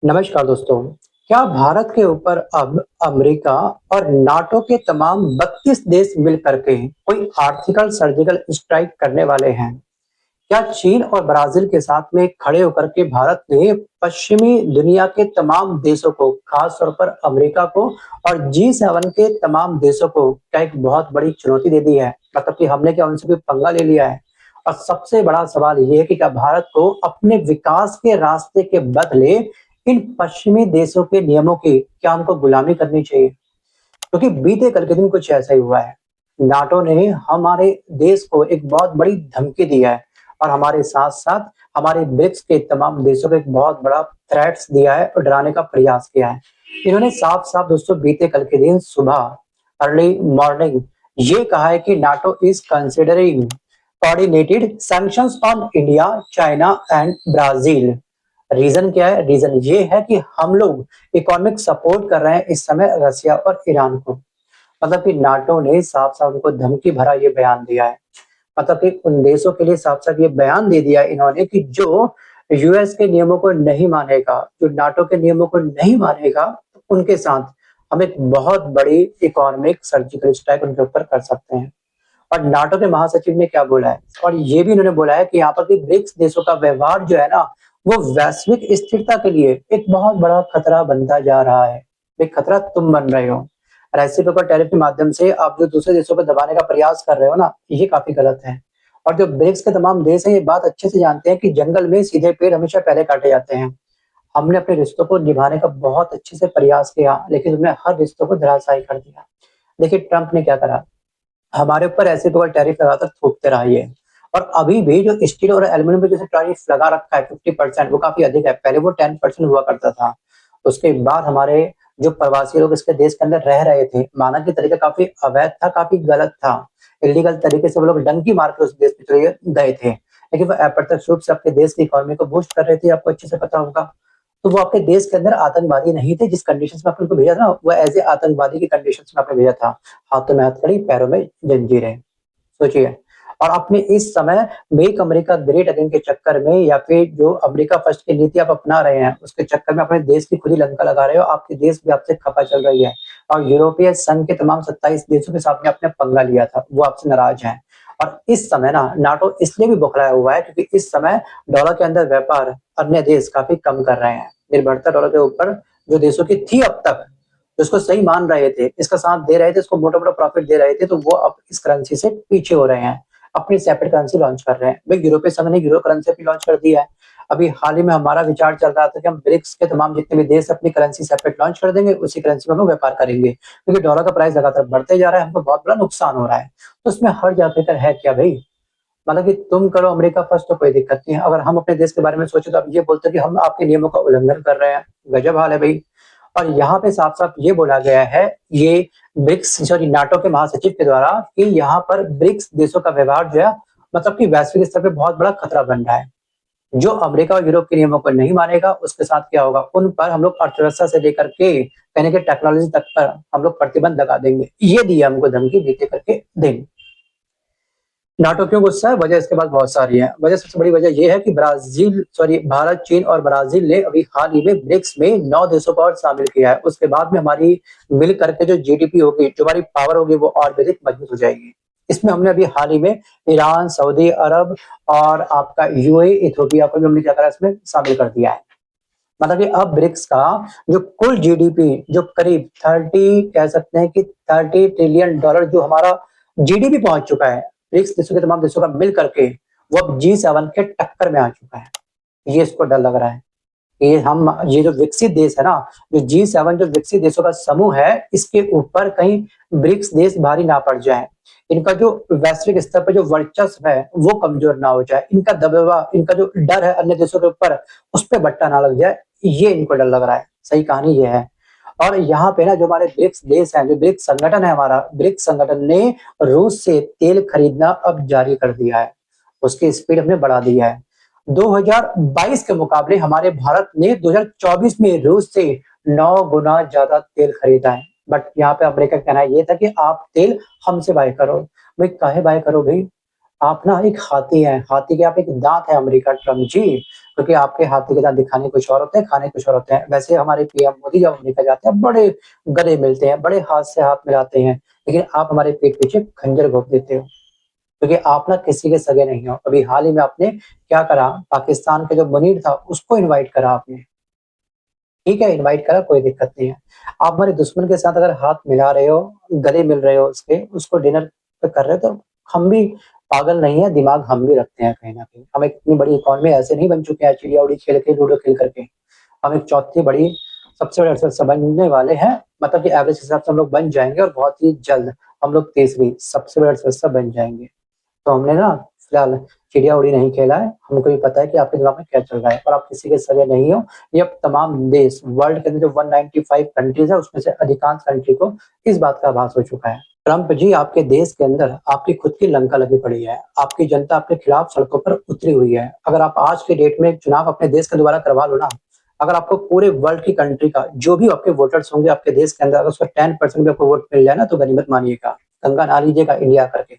नमस्कार दोस्तों। क्या भारत के ऊपर अब अमेरिका और नाटो के तमाम 32 देश मिल करके कोई आर्थिकल सर्जिकल स्ट्राइक करने वाले हैं? क्या चीन और ब्राजील के साथ में खड़े होकर के भारत ने पश्चिमी दुनिया के तमाम देशों को, खास तौर पर अमेरिका को और G7 के तमाम देशों को क्या एक बहुत बड़ी चुनौती दे दी है? मतलब कि हमने क्या उनसे कोई पंगा ले लिया है? और सबसे बड़ा सवाल ये है कि क्या भारत को अपने विकास के रास्ते के बदले इन पश्चिमी देशों के नियमों की क्या हमको गुलामी करनी चाहिए? क्योंकि बीते कल के दिन कुछ ऐसा ही हुआ है। नाटो ने हमारे देश को एक बहुत बड़ी धमकी दी है और हमारे साथ-साथ हमारे ब्रिक्स के तमाम देशों को एक बहुत बड़ा थ्रेट्स दिया है और डराने का प्रयास किया है। इन्होंने साफ-साफ दोस्तों बीते कल के दिन सुबह अर्ली मॉर्निंग ये कहा है कि NATO is considering coordinated sanctions on India, China and Brazil. Reason क्या है? रीजन ये है कि हम लोग इकोनॉमिक सपोर्ट कर रहे हैं इस समय रसिया और ईरान को। मतलब कि नाटो ने साफ-साफ उनको धमकी भरा ये बयान दिया है। मतलब कि उन देशों के लिए साफ-साफ ये बयान दे दिया इन्होंने कि जो यूएस के नियमों को नहीं मानेगा, जो नाटो के नियमों को नहीं मानेगा, उनके साथ हम एक बहुत बड़ी इकोनॉमिक सर्जिकल स्ट्राइक उनके ऊपर कर सकते हैं। और नाटो के महासचिव ने क्या बोला है? और ये भी उन्होंने बोला है कि यहाँ पर ब्रिक्स देशों का व्यवहार जो है ना, वो वैश्विक स्थिरता के लिए एक बहुत बड़ा खतरा बनता जा रहा है। एक खतरा तुम बन रहे हो। रेसिप्रोकल टैरिफ के माध्यम से आप जो दूसरे देशों को दबाने का प्रयास कर रहे हो ना, ये काफी गलत है। और जो ब्रिक्स के तमाम देश हैं, ये बात अच्छे से जानते हैं कि जंगल में सीधे पेड़ हमेशा पहले काटे जाते हैं। हमने अपने रिश्तों को निभाने का बहुत अच्छे से प्रयास किया, लेकिन तुमने हर रिश्तों को धराशायी कर दिया। देखिए ट्रंप ने क्या करा, हमारे ऊपर ऐसे केवल टैरिफ लगाकर थोपते रहा ये। और अभी भी जो स्टील और एल्यूमीनियम पे जैसे टैरिफ लगा रखा है 50%, वो काफी अधिक है। पहले वो 10% हुआ करता था। उसके बाद हमारे जो प्रवासी लोग इसके देश के अंदर रह रहे थे, माना कि तरीका काफी अवैध था, काफी गलत था। इलीगल तरीके से वो लोग डंकी मार के उस देश में चले गए थे, लेकिन वो अप्रत्यक्ष रूप से अपने देश की इकोनॉमी को बूस्ट कर रहे थे, आपको अच्छे से पता होगा। तो वो आपके देश के अंदर आतंकवादी नहीं थे, जिस कंडीशन में आपने उनको भेजा था, वो एज ए आतंकवादी की कंडीशन में आपने भेजा था। हाथों में हथकड़ी, पैरों में जंजीरें। सोचिए। और अपने इस समय मेक अमेरिका ग्रेट अगेन के चक्कर में, या फिर जो अमेरिका फर्स्ट की नीति आप अपना रहे हैं, उसके चक्कर में अपने देश की खुद ही लंका लगा रहे हो। आपके देश भी आपसे खफा चल रही है। और यूरोपीय संघ के तमाम 27 देशों के साथ में आपने पंगा लिया था, वो आपसे नाराज हैं। और इस समय ना नाटो इसलिए भी बौखलाया हुआ है क्योंकि इस समय डॉलर के अंदर व्यापार अन्य देश काफी कम कर रहे हैं। निर्भरता डॉलर के ऊपर जो देशों की थी अब तक, जिसको सही मान रहे थे, इसका साथ दे रहे थे, इसको मोटा-मोटा प्रॉफिट दे रहे थे, तो वो अब इस करेंसी से पीछे हो रहे हैं। अपनी सेपरेट करेंसी लॉन्च कर रहे हैं। भाई यूरोपीय संघ ने यूरो करेंसी भी लॉन्च कर दी है। अभी हाल ही में हमारा विचार चल रहा था कि हम ब्रिक्स के तमाम जितने भी देश अपनी करेंसी सेपरेट लॉन्च कर देंगे, उसी करेंसी में हम व्यापार करेंगे। क्योंकि डॉलर का प्राइस लगातार बढ़ते जा रहा है, हमको बहुत बड़ा नुकसान हो रहा है। तो उसमें हर्ज आखिरकार है क्या भई? मतलब कि तुम करो अमेरिका फर्स्ट तो कोई दिक्कत नहीं है। अगर हम अपने देश के बारे में सोचे तो आप ये बोलते हैं कि हम आपके नियमों का उल्लंघन कर रहे हैं। गजब हाल है भई। और यहाँ पे साफ-साफ ये बोला गया है, ये ब्रिक्स सॉरी नाटो के महासचिव के द्वारा कि यहाँ पर ब्रिक्स देशों का व्यवहार जो है, मतलब कि वैश्विक स्तर पे बहुत बड़ा खतरा बन रहा है। जो अमेरिका और यूरोप के नियमों को नहीं मानेगा, उसके साथ क्या होगा? उन पर हम लोग अर्थव्यवस्था से लेकर के कहने के टेक्नोलॉजी तक पर हम लोग प्रतिबंध लगा देंगे। ये दी है हमको धमकी बीते करके दिन। नाटो क्यों गुस्सा है? वजह इसके पास बहुत सारी है। वजह सबसे बड़ी वजह ये है कि भारत, चीन और ब्राजील ने अभी हाल ही में ब्रिक्स में 9 देशों को और शामिल किया है। उसके बाद में हमारी मिल करके जो जीडीपी होगी, जो हमारी पावर होगी, वो और भी अधिक मजबूत हो जाएगी। इसमें हमने अभी हाल ही में ईरान, सऊदी अरब और आपका यूएई, इथियोपिया को भी हमने क्या करा इसमें शामिल कर दिया है। मतलब कि अब ब्रिक्स का जो कुल जीडीपी जो करीब 30 कह सकते हैं कि 30 ट्रिलियन डॉलर जो हमारा जीडीपी पहुंच चुका है, ब्रिक्स देशों के तमाम देशों का मिल करके वो अब G7 के टक्कर में आ चुका है। ये इसको डर लग रहा है। ये जो विकसित देश है ना, जो G7 जो विकसित देशों का समूह है, इसके ऊपर कहीं ब्रिक्स देश भारी ना पड़ जाए। इनका जो वैश्विक स्तर पर जो वर्चस्व है, वो कमजोर ना हो जाए। इनका दबदबा, इनका जो डर है अन्य देशों के ऊपर, उस पे बट्टा ना लग जाए, ये इनको डर लग रहा है। सही कहानी ये है। और यहाँ पे ना जो हमारे ब्रिक्स देश हैं, जो ब्रिक्स संगठन है हमारा, ब्रिक्स संगठन ने रूस से तेल खरीदना अब जारी कर दिया है। उसकी स्पीड हमने बढ़ा दी है। 2022 के मुकाबले हमारे भारत ने 2024 में रूस से 9 गुना ज्यादा तेल खरीदा है। बट यहाँ पे अमेरिका का कहना ये था कि आप तेल हमसे बाय करो। भाई काहे बाय करो भाई? आप ना एक हाथी हैं, हाथी के आप एक दाँत हैं अमेरिका ट्रम्प जी, क्योंकि आपके हाथी के दाँत दिखाने कुछ और होते हैं, खाने कुछ और होते हैं। वैसे हमारे पीएम मोदी जब अमेरिका जाते हैं, बड़े गले मिलते हैं, बड़े हाथ से हाथ मिलाते हैं, लेकिन आप हमारे पीठ पीछे खंजर घोंप देते हो, क्योंकि आप ना किसी के सगे नहीं हो। अभी हाल ही में आपने क्या करा, पाकिस्तान का जो मुनीर था, उसको इनवाइट करा आपने। ठीक है, इनवाइट करा, कोई दिक्कत नहीं है। आप हमारे दुश्मन के साथ अगर हाथ मिला रहे हो, गले मिल रहे हो उसके, उसको डिनर पे कर रहे हो, तो हम भी पागल नहीं है, दिमाग हम भी रखते हैं कहीं न कहीं। हम एक इतनी बड़ी इकॉनमी ऐसे नहीं बन चुके हैं चिड़िया-उड़ी खेल के, लूडो खेल करके। हम एक चौथी बड़ी सबसे बड़ी अर्थव्यवस्था बनने वाले हैं, मतलब कि एवरेज के हिसाब से हम लोग बन जाएँगे और बहुत ही जल्द हम लोग तीसरी सबसे बड़ी अर्थव्यवस्था बन जाएँगे। तो हमने ना फिलहाल चिड़िया-उड़ी नहीं खेला है, हमको भी पता है कि आपके दिमाग में क्या चल रहा है और आप किसी के सगे नहीं हो। ये अब तमाम देश वर्ल्ड के अंदर जो 195 कंट्रीज़ है उसमें से अधिकांश कंट्री को इस बात का आभास हो चुका है। ट्रम्प जी आपके देश के अंदर आपकी खुद की लंका लगी पड़ी है, आपकी जनता आपके खिलाफ सड़कों पर उतरी हुई है। अगर आप आज के डेट में चुनाव अपने देश का दोबारा करवा लो ना, अगर आपको पूरे वर्ल्ड की कंट्री का जो भी आपके वोटर्स होंगे आपके देश के अंदर, अगर उसका 10% भी आपको वोट मिल जाए ना तो गनीमत मानिएगा, गंगा नहा लीजिएगा इंडिया करके।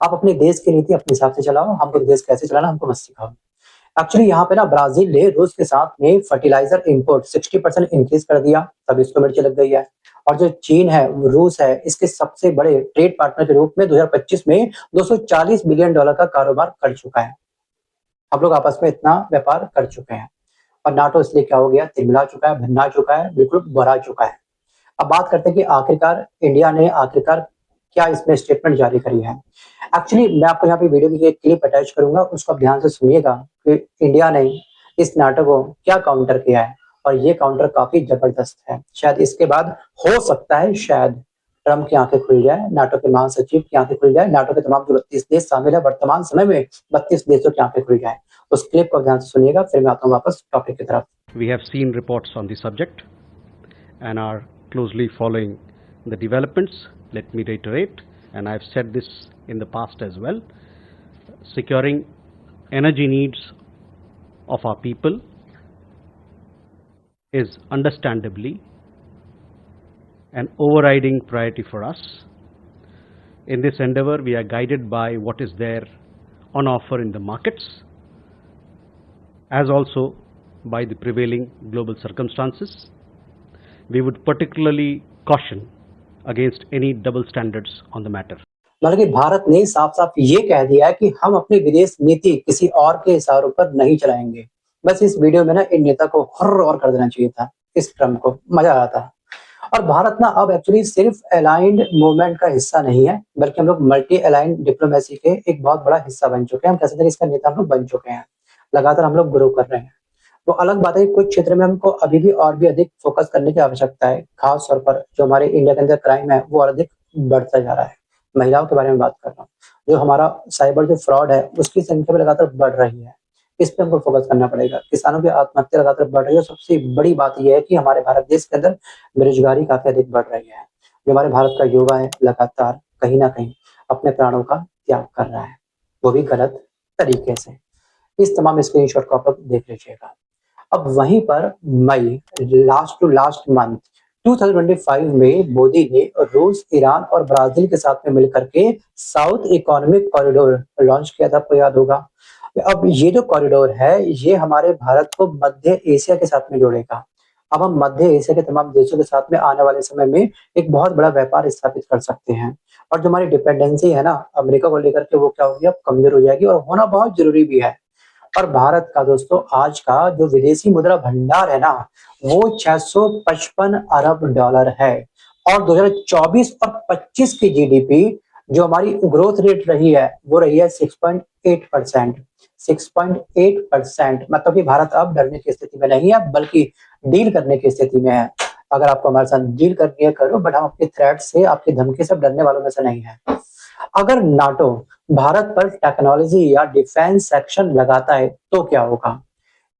आप अपने देश की नीति अपने हिसाब से चलाओ, हमको देश कैसे चलाना हमको मत सिखाओ। एक्चुअली यहाँ पे ना ब्राज़ील ने रूस के साथ में फर्टिलाइज़र इम्पोर्ट 60% इंक्रीज़ कर दिया, तब इसको मिर्ची लग गई है। और जो चीन है, रूस है, इसके सबसे बड़े ट्रेड पार्टनर के रूप में 2025 में $240 बिलियन का कारोबार कर चुका है। हम लोग आपस में इतना व्यापार कर चुके हैं और नाटो इसलिए क्या हो गया, तिलमिला चुका है, भन्ना चुका है, बिल्कुल भरा चुका है। अब बात करते हैं कि आखिरकार इंडिया ने आखिरकार क्या इसमें स्टेटमेंट जारी करी है। एक्चुअली मैं आपको यहाँ पे वीडियो की एक क्लिप अटैच करूँगा, उसको आप ध्यान से सुनिएगा कि इंडिया ने इस नाटक को क्या काउंटर किया है और ये काउंटर काफ़ी ज़बरदस्त है। शायद इसके बाद हो सकता है शायद ट्रम्प की आँखें खुल जाए, नाटो के महासचिव की आँखें खुल जाए, नाटो के तमाम जो 32 देश शामिल है वर्तमान समय में 32 देशों की आँखें खुल जाएँ। उस क्लिप को ध्यान से सुनिएगा, फिर मैं आता हूँ वापस टॉपिक की तरफ। We have seen reports on the subject and are closely following the developments. Let me reiterate, and I've said this in the past as well, securing energy needs of our people is understandably an overriding priority for us. In this endeavor, we are guided by what is there on offer in the markets, as also by the prevailing global circumstances. We would particularly caution against any double standards on the matter. बल्कि भारत ने साफ-साफ ये कह दिया है कि हम अपनी विदेश नीति किसी और के इशारों पर नहीं चलाएँगे। बस इस वीडियो में ना इन नेता को हुर्र और कर देना चाहिए था, इस ट्रम्प को, मज़ा आता। और भारत ना अब एक्चुअली सिर्फ अलाइन्ड मूवमेंट का हिस्सा नहीं है, बल्कि हम लोग मल्टी अलाइन्ड डिप्लोमेसी के एक बहुत बड़ा हिस्सा बन चुके हैं। हम कह सकते हैं कि इसका नेता हम लोग बन चुके हैं। लगातार हम लोग ग्रो कर रहे हैं। तो अलग बात है कि कुछ क्षेत्र में हमको अभी भी और भी अधिक फोकस करने की आवश्यकता है। खास तौर पर जो हमारे इंडिया के अंदर क्राइम है, वो और अधिक बढ़ता जा रहा है। महिलाओं के बारे में बात कर रहा हूँ। जो हमारा साइबर जो फ्रॉड है, उसकी संख्या भी लगातार बढ़ रही है। इस पे हमको फोकस करना पड़ेगा। किसानों की आत्महत्या लगातार बढ़ रही है। सबसे बड़ी बात ये है कि हमारे भारत देश के अंदर बेरोजगारी काफ़ी अधिक बढ़ रही है। जो हमारे भारत का युवा है, लगातार कहीं न कहीं अपने प्राणों का त्याग कर रहा है, वो भी गलत तरीके से। इस तमाम स्क्रीनशॉट को आप लोग देख लीजिएगा। अब वहीं पर मई लास्ट टू लास्ट मंथ 2025 में मोदी ने रूस, ईरान और ब्राजील के साथ में मिलकर के साउथ इकोनॉमिक कॉरिडोर लॉन्च किया था, आपको याद होगा। अब ये जो कॉरिडोर है, ये हमारे भारत को मध्य एशिया के साथ में जोड़ेगा। अब हम मध्य एशिया के तमाम देशों के साथ में आने वाले समय में एक बहुत बड़ा व्यापार स्थापित कर सकते हैं और जो हमारी डिपेंडेंसी है ना अमेरिका को लेकर के, वो क्या होगी, अब कमजोर हो जाएगी और होना बहुत जरूरी भी है। और भारत का दोस्तों आज का जो विदेशी मुद्रा भंडार है ना, वो 655 अरब डॉलर है और 2024 और 25 की जीडीपी जो हमारी ग्रोथ रेट रही है, वो रही है 6.8%। 6.8% मतलब कि भारत अब डरने की स्थिति में नहीं है, बल्कि डील करने की स्थिति में है। अगर आपको हमारे साथ डील करनी है करो, बट हम आपके थ्रेट से, आपकी धमकी से डरने वालों में से नहीं है। अगर नाटो भारत पर टेक्नोलॉजी या डिफेंस सेक्शन लगाता है तो क्या होगा?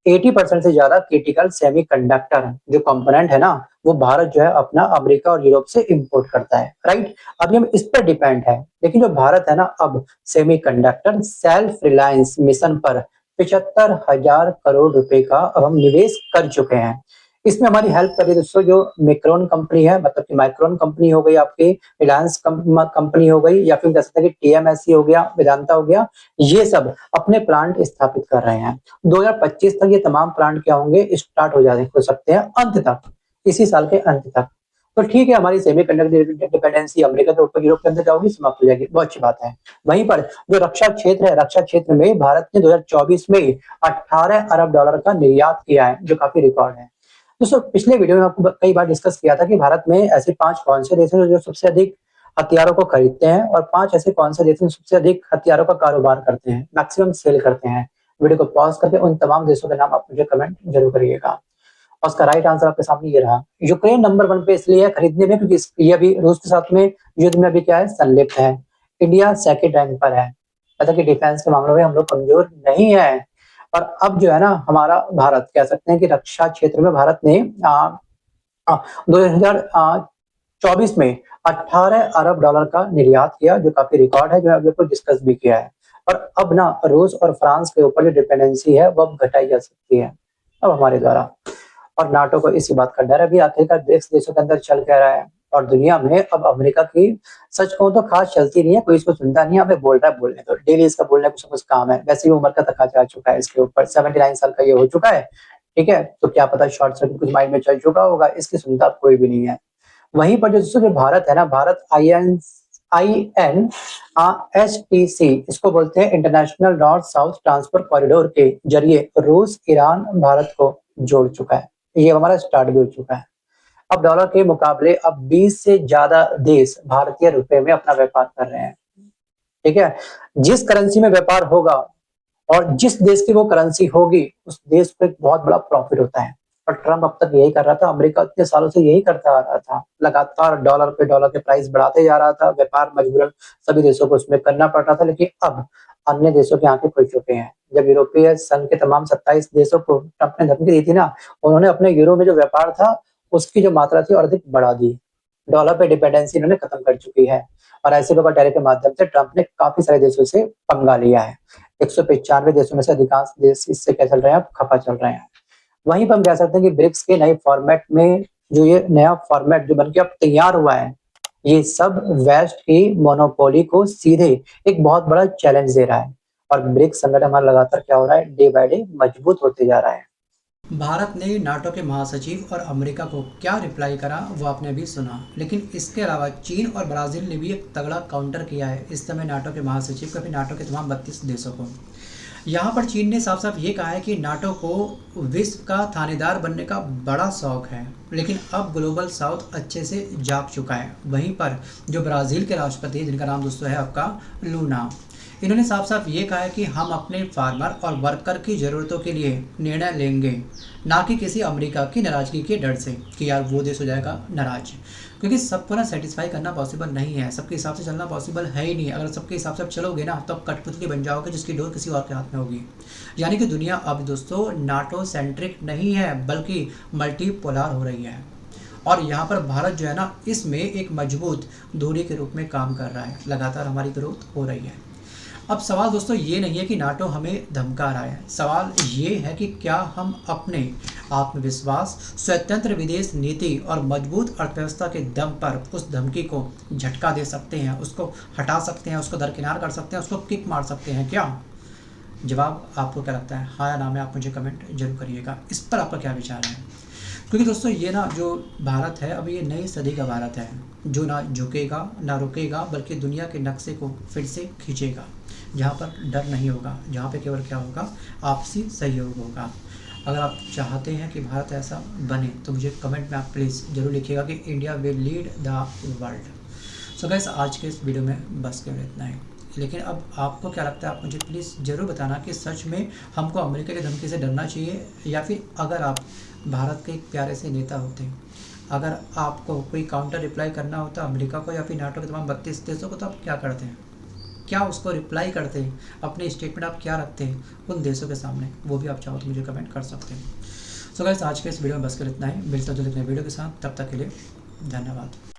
80% से ज्यादा क्रिटिकल सेमीकंडक्टर जो कंपोनेंट है ना, वो भारत जो है अपना अमेरिका और यूरोप से इंपोर्ट करता है, राइट? अभी हम इस पर डिपेंड है, लेकिन जो भारत है ना, अब सेमीकंडक्टर सेल्फ रिलायंस मिशन पर 75,000 करोड़ रुपए का अब हम निवेश कर चुके हैं। इसमें हमारी हेल्प कर रही है दोस्तों जो मैक्रोन कंपनी है, मतलब कि माइक्रोन कंपनी हो गई, आपकी रिलायंस कंपनी हो गई, या फिर कह सकते हैं कि टीएमएससी हो गया, वेदांता हो गया, ये सब अपने प्लांट स्थापित कर रहे हैं। 2025 तक ये तमाम प्लांट क्या होंगे, स्टार्ट हो सकते हैं, अंत तक, इसी साल के अंत तक। तो ठीक है, हमारी सेमीकंडक्टर डिपेंडेंसी अमेरिका के ऊपर, यूरोप के अंदर क्या होगी, समाप्त हो जाएगी, बहुत अच्छी बात है। वहीं पर जो रक्षा क्षेत्र है, रक्षा क्षेत्र में भारत ने 2024 में 18 अरब डॉलर का निर्यात किया है, जो काफी रिकॉर्ड है। दोस्तों पिछले वीडियो में आपको कई बार डिस्कस किया था कि भारत में ऐसे 5 कौन से देश हैं जो सबसे अधिक हथियारों को खरीदते हैं, और 5 ऐसे कौन से देश हैं जो सबसे अधिक हथियारों का कारोबार करते हैं, मैक्सिमम सेल करते हैं। वीडियो को पॉज करके उन तमाम देशों के नाम आप मुझे कमेंट जरूर करिएगा। और उसका राइट आंसर आपके सामने ये रहा। यूक्रेन नंबर 1 पे इसलिए है खरीदने में क्योंकि ये अभी रूस के साथ में युद्ध में अभी क्या है, संलिप्त है। इंडिया सेकंड रैंक पर है, मतलब कि डिफेंस के मामलों में हम लोग कमजोर नहीं है। और अब जो है ना, हमारा भारत कह सकते हैं कि रक्षा क्षेत्र में भारत ने 2024 में 18 अरब डॉलर का निर्यात किया, जो काफी रिकॉर्ड है, जो अभी को डिस्कस भी किया है। और अब ना रूस और फ्रांस के ऊपर जो डिपेंडेंसी है वो अब घटाई जा सकती है अब हमारे द्वारा। और नाटो को इसी बात का डर है, अभी आखिरकार ब्रिक्स देशों के अंदर चल कह रहा है, और दुनिया में अब अमेरिका की सच कहूं तो खास चलती नहीं है, कोई इसको सुनता नहीं है, हमें बोल रहा है बोलने तो, डेली इसका बोलने कुछ ना कुछ काम है। वैसे ही उम्र का तकाजा आ चुका है इसके ऊपर, 79 साल का ये हो चुका है, ठीक है। तो क्या पता शॉर्ट सर्किट कुछ माइंड में चल चुका होगा, इसकी सुनता कोई भी नहीं है। वहीं पर जो भारत है ना, भारत INSTC इसको बोलते हैं, international north south transfer corridor के जरिए रूस, ईरान, भारत को जोड़ चुका है। ये हमारा स्टार्ट भी हो चुका है। अब डॉलर के मुकाबले अब 20 से ज्यादा देश भारतीय रुपए में अपना व्यापार कर रहे हैं, ठीक है। जिस करेंसी में व्यापार होगा और जिस देश की वो करेंसी होगी, उस देश को एक बहुत बड़ा प्रॉफिट होता है। और ट्रम्प अब तक यही कर रहा था, अमेरिका इतने सालों से यही करता आ रहा था, लगातार डॉलर पे डॉलर के प्राइस बढ़ाते जा रहा था, व्यापार मजबूरन सभी देशों को उसमें करना पड़ रहा था। लेकिन अब अन्य देशों की आंखें खुल चुके हैं। जब यूरोपीय संघ के तमाम 27 देशों को ट्रम्प ने धमकी दी थी ना, उन्होंने अपने यूरो में जो व्यापार था उसकी जो मात्रा थी और अधिक बढ़ा दी। डॉलर पे डिपेंडेंसी इन्होंने खत्म कर चुकी है, और ऐसे में टैरिफ के माध्यम से ट्रम्प ने काफी सारे देशों से पंगा लिया है। 195 देशों में से अधिकांश देश इससे क्या चल रहे हैं, खफा चल रहे हैं। वहीं पर हम कह सकते हैं कि ब्रिक्स के नए फॉर्मेट में जो ये नया फॉर्मेट जो बनके अब तैयार हुआ है, ये सब वेस्ट की मोनोपोली को सीधे एक बहुत बड़ा चैलेंज दे रहा है। और ब्रिक्स संगठन हमारा लगातार क्या हो रहा है, डे बाय डे मजबूत होते जा रहा है। भारत ने नाटो के महासचिव और अमेरिका को क्या रिप्लाई करा वो आपने भी सुना, लेकिन इसके अलावा चीन और ब्राजील ने भी एक तगड़ा काउंटर किया है इस समय नाटो के महासचिव को, फिर नाटो के तमाम 32 देशों को। यहाँ पर चीन ने साफ साफ ये कहा है कि नाटो को विश्व का थानेदार बनने का बड़ा शौक है, लेकिन अब ग्लोबल साउथ अच्छे से जाग चुका है। वहीं पर जो ब्राज़ील के राष्ट्रपति, जिनका नाम दोस्तों है आपका लूना, इन्होंने साफ साफ ये कहा है कि हम अपने फार्मर और वर्कर की ज़रूरतों के लिए निर्णय लेंगे, ना कि किसी अमेरिका की नाराज़गी के डर से कि यार वो देश हो जाएगा नाराज़। क्योंकि सबको ना सेटिस्फाई करना पॉसिबल नहीं है, सबके हिसाब से चलना पॉसिबल है ही नहीं। अगर सबके हिसाब से आप चलोगे ना तो आप कठपुतली बन जाओगे जिसकी डोर किसी और के हाथ में होगी। यानी कि दुनिया अब दोस्तों नाटो सेंट्रिक नहीं है, बल्कि मल्टीपोलर हो रही है। और यहाँ पर भारत जो है ना, इसमें एक मजबूत धुरी के रूप में काम कर रहा है, लगातार हमारी ग्रोथ हो रही है। अब सवाल दोस्तों ये नहीं है कि नाटो हमें धमका रहा है, सवाल ये है कि क्या हम अपने आत्मविश्वास, स्वतंत्र विदेश नीति और मजबूत अर्थव्यवस्था के दम पर उस धमकी को झटका दे सकते हैं, उसको हटा सकते हैं, उसको दरकिनार कर सकते हैं, उसको किक मार सकते हैं क्या? जवाब आपको क्या लगता है, हाँ या ना में आप मुझे कमेंट जरूर करिएगा। इस पर आपका क्या विचार है? क्योंकि दोस्तों ये ना जो भारत है, अब ये नई सदी का भारत है, जो ना झुकेगा ना रुकेगा, बल्कि दुनिया के नक्शे को फिर से खींचेगा, जहाँ पर डर नहीं होगा, जहाँ पे केवल क्या होगा, आपसी सहयोग होगा। अगर आप चाहते हैं कि भारत ऐसा बने तो मुझे कमेंट में आप प्लीज़ ज़रूर लिखिएगा कि India will lead the world. So guys, आज के इस वीडियो में बस केवल इतना ही। लेकिन अब आपको क्या लगता है, आप मुझे प्लीज़ ज़रूर बताना कि सच में हमको अमेरिका की धमकी से डरना चाहिए, या फिर अगर आप भारत के एक प्यारे से नेता होते, अगर आपको कोई काउंटर रिप्लाई करना होता अमेरिका को या फिर नाटो के तमाम 32 देशों को, तो आप क्या करते हैं? क्या उसको रिप्लाई करते हैं? अपने स्टेटमेंट आप क्या रखते हैं उन देशों के सामने? वो भी आप चाहो तो मुझे कमेंट कर सकते हैं। सो गाइस, आज के इस वीडियो में बस कर इतना ही। मिलता जुलते नए वीडियो के साथ, तब तक के लिए धन्यवाद।